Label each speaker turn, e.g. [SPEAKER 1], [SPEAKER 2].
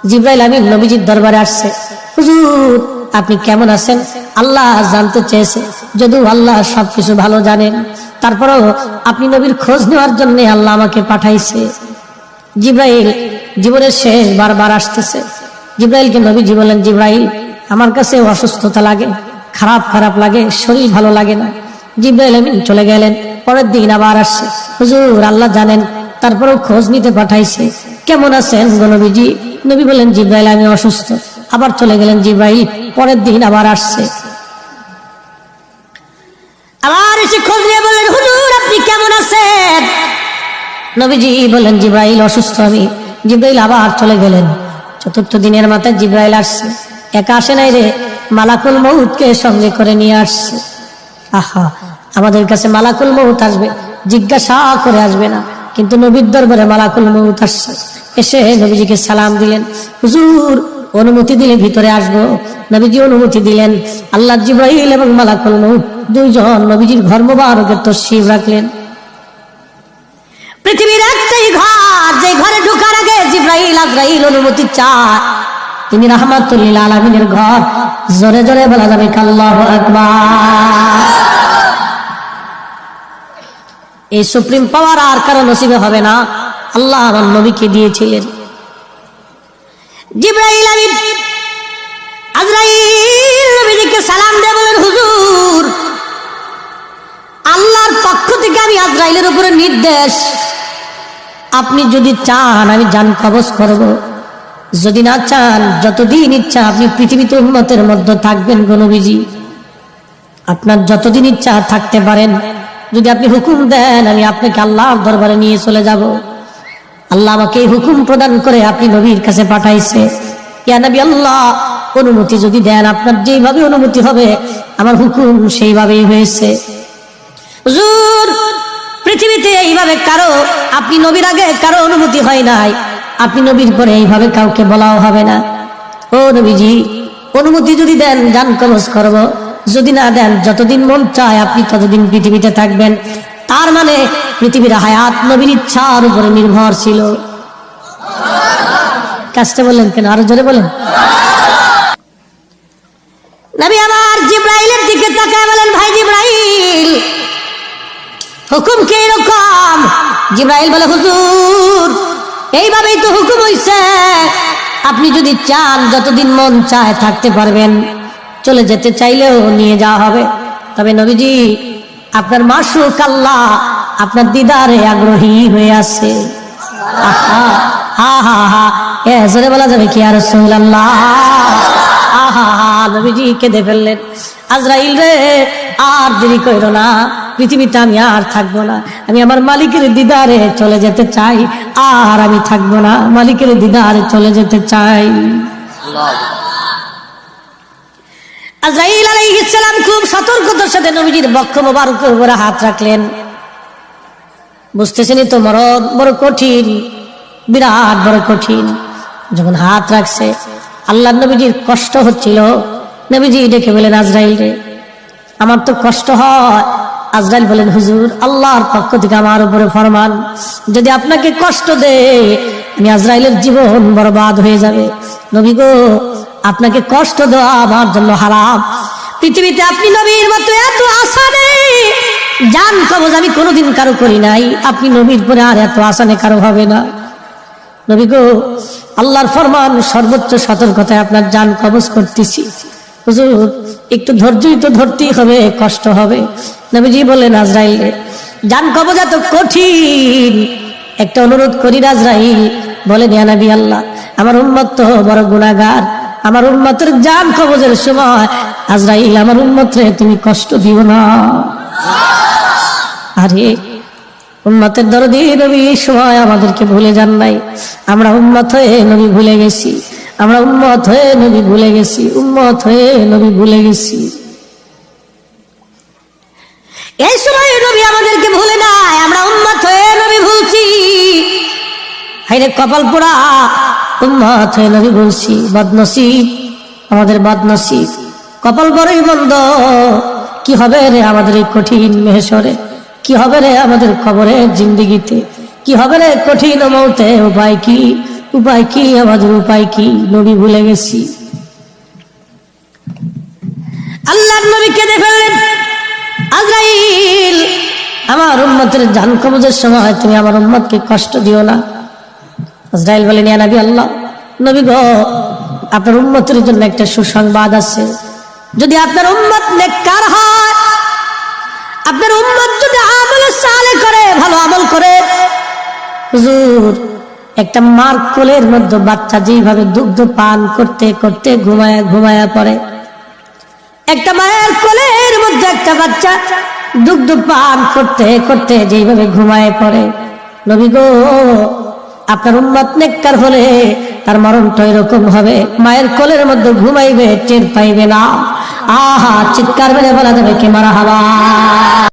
[SPEAKER 1] জিবরাইল আমিন নবীজির দরবারে আসছে। হুজুর আপনি কেমন আছেন আল্লাহ জানতে চেয়েছে, যদিও আল্লাহ সবকিছু ভালো জানেন, তারপরেও আপনি নবীর খোঁজ নেওয়ার জন্য আল্লাহ আমাকে পাঠাইছে। জিবরাইল জীবনের শেষ বারবার আসতেছে। জিবরাইলকে নবীজি বলেন, জিবরাইল আমার কাছে অসুস্থতা লাগে, খারাপ খারাপ লাগে, শরীর ভালো লাগে না। জিবরাইল আমিন চলে গেলেন। পরের দিন আবার আসছে। হুজুর আল্লাহ জানেন, তারপরেও খোঁজ নিতে পাঠাইছে, কেমন আছেন গো নবীজি? নবী বলেন, জিবরাইল আমি অসুস্থ। আবার চলে গেলেন জিবরাইল। পরের দিন আবার আসছে, আবার এসে খোঁজ নিয়ে বললেন, হুজুর আপনি কেমন আছেন? নবীজি বলেন, জিবরাইল অসুস্থ আমি। জিবরাইল আবার চলে গেলেন। চতুর্থ দিনের মাথায় জিবরাইল আসছে। একা আসে নাই রে, মালাকুল মউতকে সঙ্গে করে নিয়ে আসছে। আহা, আমাদের কাছে মালাকুল মউত আসবে, জিজ্ঞাসা করে আসবে না, কিন্তু নবীর দরবারে মালাকুল মউত আসছে। এসে নবীজিকে সালাম দিলেন, হুজুর অনুমতি দিলে ভিতরে আসবো। নবীজি অনুমতি দিলেন। আল্লাহ জিবরাইল এবং মালাকুল মউত দুইজন নবীজির ঘর মোবারকের তশরিফ রাখলেন। পৃথিবীর একটাই ঘর, যে ঘরে ঢোকার আগে জিবরাইল আজরাইল অনুমতি চায়, তিনি রাহমাতুল লিল আলামিনের ঘর। জোরে জোরে বলা যাবে আল্লাহু আকবার। এই সুপ্রিম পাওয়ার আর কারো নসিবে হবে না, আল্লাহ আমার নবীকে দিয়েছিলেন। জিবরাইল আমিন আজরাইল নবীকে সালাম দিয়ে বলেন, হুজুর আল্লাহর পক্ষ থেকে আমি আজরাইলের উপরে নির্দেশ, আপনি যদি চান আমি জান কবজ করব, যদি না চান যতদিন ইচ্ছা আপনি পৃথিবীতে উম্মতের মধ্যে থাকবেন গো নবীজি, আপনার যতদিন ইচ্ছা থাকতে পারেন। যদি আপনি হুকুম দেন আমি আপনাকে আল্লাহর দরবারে নিয়ে চলে যাব। আল্লাহ আমাকে এই হুকুম প্রদান করে আপনি নবীর কাছে পাঠাইছে। ইয়া নবী আল্লাহ অনুমতি যদি দেন, আপনার যেইভাবে অনুমতি হবে আমার হুকুম সেইভাবেই হয়েছে। হুজুর পৃথিবীতে এইভাবে কারো, আপনি নবীর আগে কারো অনুমতি হয় নাই, আপনি নবীর পরে এইভাবে কাউকে বলাও হবে না। ও নবীজি অনুমতি যদি দেন জান কবজ করব, যদি না দেন যতদিন মন চায় আপনি ততদিন পৃথিবীতে থাকবেন। তার মানে পৃথিবীর হায়াত নবীর ইচ্ছার উপরে নির্ভর ছিল। কাজটা বললেন কেন, আরো জোরে বলেন। নবী আবার জিবরাইলের দিকে তাকায় বলেন, ভাই জিবরাইল হুকুম কি এরকম? জিবরাইল বলে, হুজুর এইভাবেই তো হুকুম হইছে, আপনি যদি চান যতদিন মন চায় থাকতে পারবেন, চলে যেতে চাইলেও নিয়ে যাওয়া হবে। তবে নবীজি আপনার মাশউক আল্লাহ আপনার দিদারে আগ্রহী হয়ে আছে। আহা হা হা হা, এ জোরে বলা যাবে কি আর রাসূলুল্লাহ? আহা হা, নবীজি কেঁদে ফেললেন। আজরাইল রে আর দেরি কইরো না, পৃথিবীতে আমি আর থাকবো না, আমি আমার মালিকের দিদারে চলে যেতে চাই, আর আমি থাকবো না, মালিকের দিদারে চলে যেতে চাই। আজরাইল আলাইহিস সালাম খুব সতর্কতার সাথে নবীজির বক্ষ মোবারকের উপরে হাত রাখলেন। বুঝতেছেনই তো মরণ বড় কঠিন, বিরাট বড় কঠিন। যখন হাত রাখছে আল্লাহ নবীজির কষ্ট হচ্ছিল। নবীজি ডেকে বলেন, আজরাইল রে আমার তো কষ্ট হয়। আজরাইল বলেন, হুজুর আল্লাহর পক্ষ থেকে আমার উপরে ফরমান, যদি আপনাকে কষ্ট দেয় আমি আজরাইলের জীবন বরবাদ হয়ে যাবে। নবী গো আপনাকে কষ্ট দেওয়া আমার জন্য হারাম। পৃথিবীতে আপনি নবীর মতো এত আসানে জান কবজ আমি কোনোদিন কারো করি নাই, আপনি নবীর পরে আর এত আসানে কারো হবে না। নবী গো আল্লাহর ফরমান, সর্বোচ্চ সতর্কতায় আপনার জান কবজ করতেছি। হুজুর একটু ধৈর্যই তো ধরতেই হবে, কষ্ট হবে। নবীজি বললেন, আজরাইল জান কবজ এত কঠিন, একটা অনুরোধ করি আজরাইল। বলেন, ইয়া নবী আল্লাহ আমার উম্মত তো বড় গুনাহগার, আমার উম্মতের জান কবজের সময় আজরাইল আমার উম্মতরে তুমি কষ্ট দিও না। আরে উম্মতের দরদি নবী এই সময় আমাদেরকে ভুলে যান নাই। আমরা উম্মত হয়ে নবী ভুলে গেছি, আমরা উম্মত হয়ে নবী ভুলে গেছি, উম্মত হয়ে নবী ভুলে গেছি। এই সময় নবী আমাদেরকে ভুলে নাই, আমরা উম্মত হয়ে নবী ভুলছি। হায়রে কপাল পোড়া, উম্মত হয়ে নবী ভুলছি। বদনসিব আমাদের, বদনসিব, কপাল বড়ই মন্দ। কি হবে রে আমাদের এই কঠিন মেহশরে, কি হবে রে আমাদের কবরের জিন্দেগিতে, কি হবে রে কঠিন মৌতে, উপায় কি? উপায় কি, আমাদের উপায় কি? নবী ভুলে গেছি। আল্লাহর নবীকে দেখলেন, আজরাইল আমার উম্মতের জান কবজের সময় তুমি আমার উম্মতকে কষ্ট দিও না। আজরাইল বলেন, ইয়া নবী আল্লাহ, নবী গো, আপনার উম্মতের জন্য একটা সুসংবাদ আছে। যদি আপনার উম্মত নেককার হয়, আপনার উম্মত যদি আমল সালেহ করে, ভালো আমল করে, হুজুর একটা মার কোলের মধ্যে বাচ্চা যেভাবে দুগ্ধ পান করতে করতে ঘুমায়া ঘুমায়া পড়ে, একটা মায়ের কোলের মধ্যে একটা বাচ্চা দুগ্ধ পান করতে করতে যেভাবে ঘুমায় পড়ে, নবী গো আপনার উম্মত নেককার হলে তার মরণটা এরকম হবে, মায়ের কোলের মধ্যে ঘুমাইবে, টের পাইবে না। আহা, চিৎকার মেরে বলা যাবে কি মারহাবা।